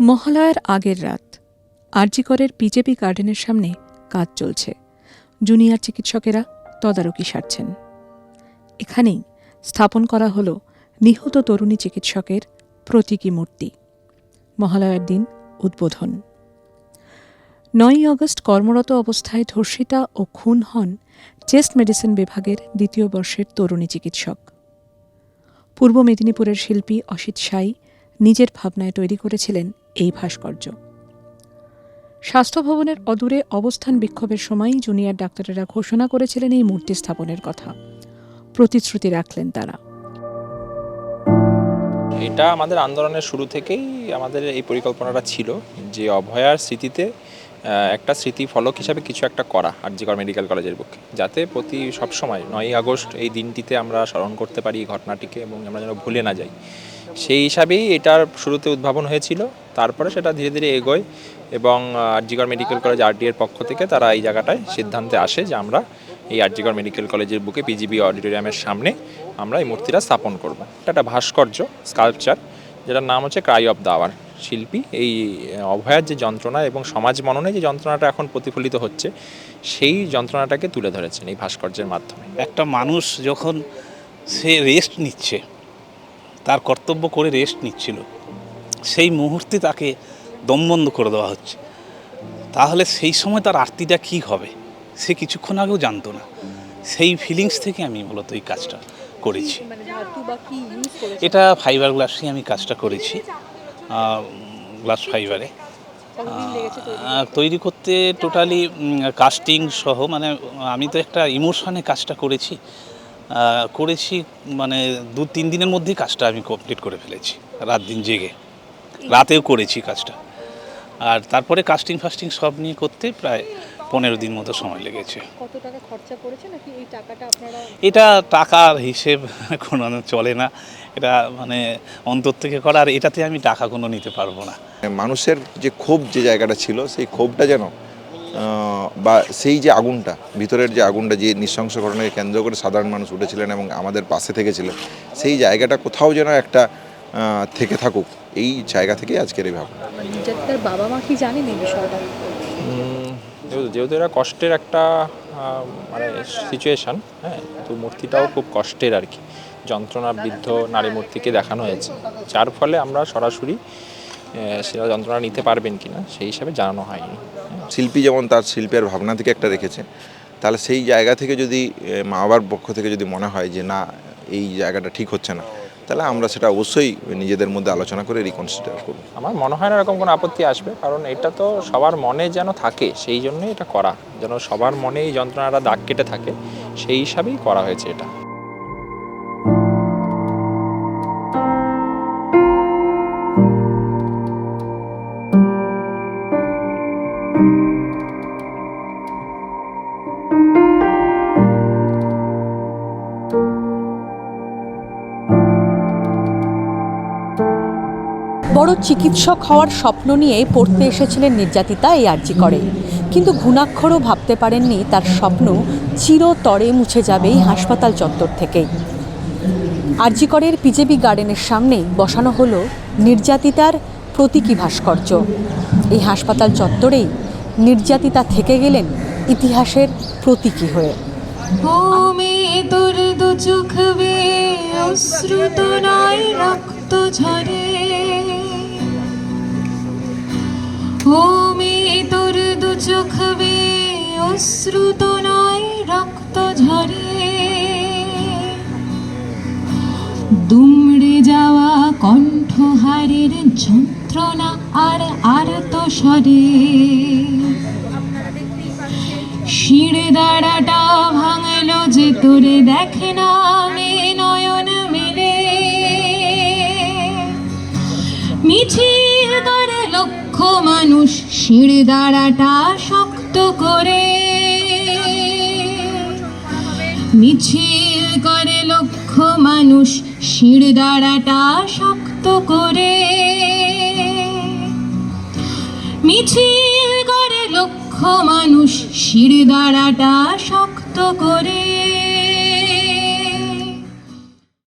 মহালয়ার আগের রাত আরজি করের বিজেপি গার্ডেনের সামনে কাজ চলছে। জুনিয়র চিকিৎসকেরা তদারকি সারছেন। এখানেই স্থাপন করা হল নিহত তরুণী চিকিৎসকের প্রতীকী মূর্তি। মহালয়ার দিন উদ্বোধন। 9ই আগস্ট কর্মরত অবস্থায় ধর্ষিতা ও খুন হন চেস্ট মেডিসিন বিভাগের 2য় বর্ষের তরুণী চিকিৎসক। পূর্ব মেদিনীপুরের শিল্পী অসিত সাই নিজের ভাবনায় তৈরি করেছিলেন এই ভাস্কর্য। স্বাস্থ্য ভবনের অদূরে অবস্থান বিক্ষোভের সময় জুনিয়র ডাক্তারেরা ঘোষণা করেছিলেন এই মূর্তি স্থাপনের কথা। প্রতিশ্রুতি রাখলেন তারা। এটা আমাদের আন্দোলনের শুরু থেকেই আমাদের এই পরিকল্পনাটা ছিল যে অভয়ার স্মৃতিতে একটা স্মৃতি ফলক হিসাবে কিছু একটা করা আরজি কর মেডিকেল কলেজের পক্ষে, যাতে প্রতি সবসময় 9ই আগস্ট এই দিনটিতে আমরা স্মরণ করতে পারি এই ঘটনাটিকে এবং আমরা যেন ভুলে না যাই। সেই হিসাবেই এটার শুরুতে উদ্ভাবন হয়েছিল। তারপরে সেটা ধীরে ধীরে এগোয় এবং আরজি কর মেডিকেল কলেজ আরডি এর পক্ষ থেকে তারা এই জায়গাটায় সিদ্ধান্তে আসে যে আমরা এই আরজি কর মেডিকেল কলেজের বুকে পিজিবি অডিটোরিয়ামের সামনে আমরা এই মূর্তিটা স্থাপন করব। এটা একটা ভাস্কর্য, স্কাল্পচার, যেটার নাম হচ্ছে ক্রাই অফ দ্য আওয়ার। শিল্পী এই অভয়ার যে যন্ত্রণা এবং সমাজ মননে যে যন্ত্রণাটা এখন প্রতিফলিত হচ্ছে, সেই যন্ত্রণাটাকে তুলে ধরেছেন এই ভাস্কর্যের মাধ্যমে। একটা মানুষ যখন সে রেস্ট নিচ্ছে, তার কর্তব্য করে রেস্ট নিচ্ছিল, সেই মুহূর্তে তাকে দমবন্ধ করে দেওয়া হচ্ছে, তাহলে সেই সময় তার আরতিটা কী হবে সে কিছুক্ষণ আগেও জানতো না। সেই ফিলিংস থেকে আমি মূলত এই কাজটা করেছি। এটা ফাইবার গ্লাসই আমি কাজটা করেছি, গ্লাস ফাইবারে তৈরি করতে টোটালি কাস্টিং সহ, মানে আমি তো একটা ইমোশনে কাজটা করেছি মানে 2-3 দিনের মধ্যেই কাজটা আমি কমপ্লিট করে ফেলেছি, রাত দিন জেগে, রাতেও করেছি কাজটা। আর তারপরে কাস্টিং ফাস্টিং সব নিয়ে করতে প্রায় 15 দিন মতো সময় লেগেছে। কত টাকা খরচা পড়েছে, নাকি এই টাকাটা আপনারা? এটা টাকার হিসেব কোনো চলে না, এটা মানে অন্তর থেকে করা, আর এটাতে আমি টাকা কোনো নিতে পারবো না। মানুষের যে ক্ষোভ, যে জায়গাটা ছিল, সেই ক্ষোভটা যেন বা সেই যে আগুনটা, ভিতরের যে আগুনটা, যে নৃশংস ঘটনাকে কেন্দ্র করে সাধারণ মানুষ উঠেছিলেন এবং আমাদের পাশে থেকেছিলেন, সেই জায়গাটা কোথাও যেন একটা থেকে থাকুক, এই জায়গা থেকে আজকের এই ভাবনা। তার বাবা মা কি জানেন এই বিষয়টা? যেহেতু এরা কষ্টের একটা মানে সিচুয়েশান, হ্যাঁ, তো মূর্তিটাও খুব কষ্টের আর কি, যন্ত্রণাবৃদ্ধ নারী মূর্তিকে দেখানো হয়েছে, যার ফলে আমরা সরাসরি সেটা যন্ত্রণা নিতে পারবেন কিনা সেই হিসাবে জানানো হয়নি। শিল্পী যেমন তার শিল্পের ভাবনা থেকে একটা রেখেছে, তাহলে সেই জায়গা থেকে যদি মা বাবার পক্ষ থেকে যদি মনে হয় যে না, এই জায়গাটা ঠিক হচ্ছে না, তাহলে আমরা সেটা অবশ্যই নিজেদের মধ্যে আলোচনা করে রিকনসিডার করব। আমার মনে হয় না এরকম কোনো আপত্তি আসবে, কারণ এটা তো সবার মনে যেন থাকে, সেই জন্যই এটা করা, যেন সবার মনে এই যন্ত্রণাটা দাগ কেটে থাকে, সেই হিসাবেই করা হয়েছে এটা। বড় চিকিৎসক হওয়ার স্বপ্ন নিয়ে পড়তে এসেছিলেন নির্যাতিতা এই আরজি করে, কিন্তু ঘুণাক্ষরও ভাবতে পারেননি তার স্বপ্ন চিরতরে মুছে যাবে এই হাসপাতাল চত্বর থেকেই। আরজি করের পিজেবি গার্ডেনের সামনেই বসানো হলো নির্যাতিতার প্রতীকী ভাস্কর্য। এই হাসপাতাল চত্বরেই নির্যাতিতা থেকে গেলেন ইতিহাসের প্রতীকী হয়ে। তোর দু চোখ বেয়ে অশ্রুত নয় রক্ত ঝরে, ও মেয়ে তোর দু চোখ বেয়ে অশ্রুত নয় রক্ত ঝরে, দুমড়ে যাওয়া কণ্ঠহারের যন্ত্রণা আর আর্ত স্বরে, শিরে দাঁড়াটা ভাঙলো যে তোরে দেখে না আমি নয়ন মেলে, মিছিল করে লক্ষ মানুষ শিরে দাঁড়াটা শক্ত করে, মিছিল করে লক্ষ মানুষ শিরে দাঁড়াটা শক্ত করে, মিছিল করে লক্ষ মানুষ শিরে দাঁড়াটা শক্ত করে।